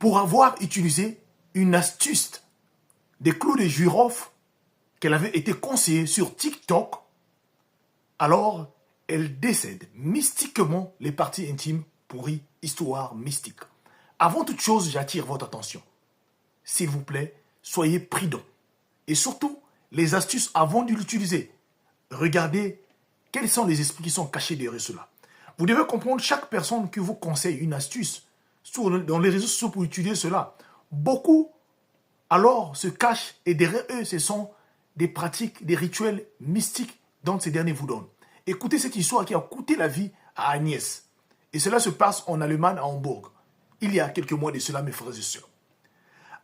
pour avoir utilisé une astuce des clous de girofle qu'elle avait été conseillée sur TikTok. Alors, elle décède mystiquement les parties intimes pourries, histoire mystique. Avant toute chose, j'attire votre attention. S'il vous plaît, soyez prudents. Et surtout, les astuces avant de l'utiliser. Regardez quels sont les esprits qui sont cachés derrière cela. Vous devez comprendre, chaque personne qui vous conseille une astuce dans les réseaux sociaux pour utiliser cela, beaucoup alors se cachent et derrière eux, ce sont des pratiques, des rituels mystiques dont ces derniers vous donnent. Écoutez cette histoire qui a coûté la vie à Agnès. Et cela se passe en Allemagne, à Hambourg. Il y a quelques mois de cela, mes frères et sœurs.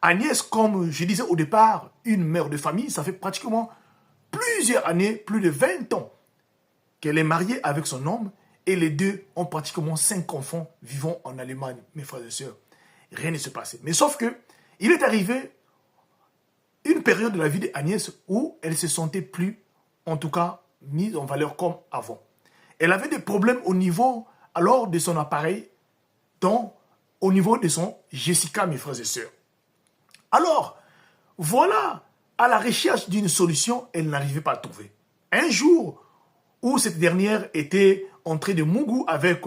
Agnès, comme je disais au départ, une mère de famille, ça fait pratiquement plusieurs années, plus de 20 ans, qu'elle est mariée avec son homme et les deux ont pratiquement 5 enfants vivant en Allemagne, mes frères et sœurs. Rien ne se passait. Mais sauf que, il est arrivé une période de la vie d'Agnès où elle se sentait plus, en tout cas, mise en valeur comme avant. Elle avait des problèmes au niveau, alors, de son appareil, donc, au niveau de son Jessica, mes frères et sœurs. Alors, voilà, à la recherche d'une solution, elle n'arrivait pas à trouver. Un jour où cette dernière était entrée de Mougou avec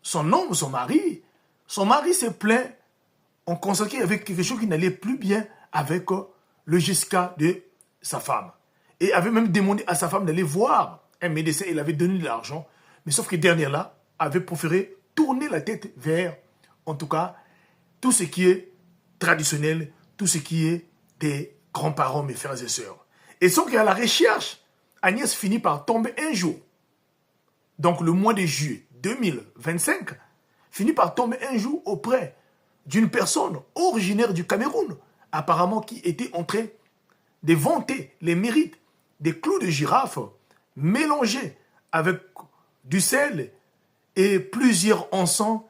son homme, son mari se plaint en constatant qu'il y avait quelque chose qui n'allait plus bien avec le Jessica de sa femme. Et avait même demandé à sa femme d'aller voir un médecin, il avait donné de l'argent, mais sauf que dernière-là avait préféré tourner la tête vers, en tout cas, tout ce qui est traditionnel, tout ce qui est des grands-parents, mes frères et sœurs. Et sans qu'à la recherche, Agnès finit par tomber un jour. Donc le mois de juillet 2025, finit par tomber un jour auprès d'une personne originaire du Cameroun, apparemment qui était en train de vanter les mérites des clous de girafe mélangés avec du sel et plusieurs encens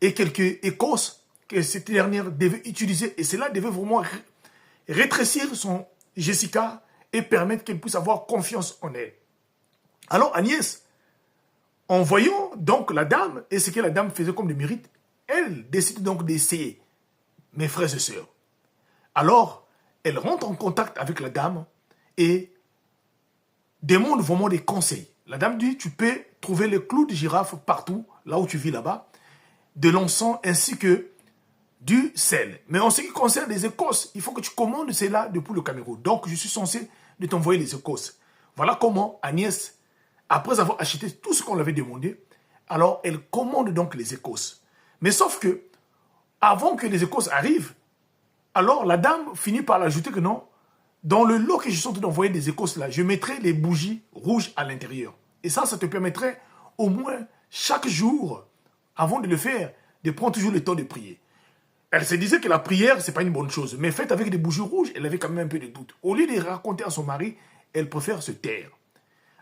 et quelques écosses que cette dernière devait utiliser. Et cela devait vraiment rétrécir son Jessica et permettre qu'elle puisse avoir confiance en elle. Alors Agnès, en voyant donc la dame et ce que la dame faisait comme de mérite, elle décide donc d'essayer, mes frères et sœurs. Alors, elle rentre en contact avec la dame et demande vraiment des conseils. La dame dit, tu peux trouver les clous de girafe partout, là où tu vis là-bas, de l'encens ainsi que du sel. Mais en ce qui concerne les écosses, il faut que tu commandes cela depuis le Cameroun. Donc, je suis censé de t'envoyer les écosses. Voilà comment Agnès, après avoir acheté tout ce qu'on lui avait demandé, alors elle commande donc les écosses. Mais sauf que, avant que les écosses arrivent, alors la dame finit par l'ajouter que non, dans le lot que je suis en train d'envoyer des écosses là, je mettrai les bougies rouges à l'intérieur. Et ça te permettrait au moins chaque jour, avant de le faire, de prendre toujours le temps de prier. Elle se disait que la prière, ce n'est pas une bonne chose. Mais faite avec des bougies rouges, elle avait quand même un peu de doute. Au lieu de raconter à son mari, elle préfère se taire.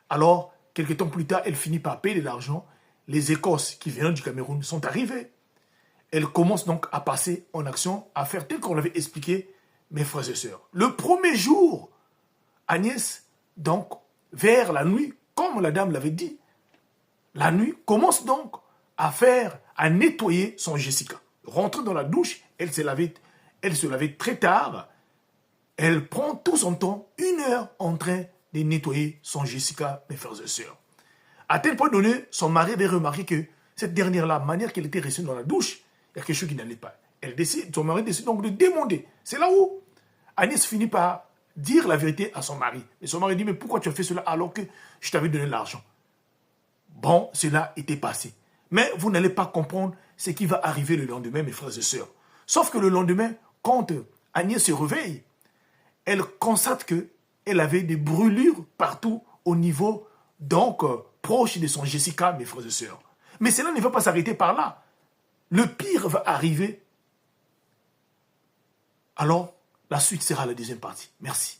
Alors, quelques temps plus tard, elle finit par payer de l'argent. Les écosses qui viennent du Cameroun sont arrivées. Elle commence donc à passer en action, à faire tel qu'on l'avait expliqué, mes frères et sœurs. Le premier jour, Agnès, donc, vers la nuit, comme la dame l'avait dit, la nuit commence donc à nettoyer son Jessica. Rentre dans la douche, elle se lavait très tard. Elle prend tout son temps, 1 heure en train de nettoyer son Jessica, mes frères et sœurs. À tel point donné, son mari avait remarqué que cette dernière-là, manière qu'elle était restée dans la douche, il y a quelque chose qui n'allait pas. Son mari décide donc de demander. C'est là où Agnès finit par dire la vérité à son mari. Et son mari dit, mais pourquoi tu as fait cela alors que je t'avais donné l'argent? Bon, cela était passé. Mais vous n'allez pas comprendre ce qui va arriver le lendemain, mes frères et sœurs. Sauf que le lendemain, quand Agnès se réveille, elle constate qu'elle avait des brûlures partout au niveau, donc, proche de son Jessica, mes frères et sœurs. Mais cela ne va pas s'arrêter par là. Le pire va arriver. Alors, la suite sera la deuxième partie. Merci.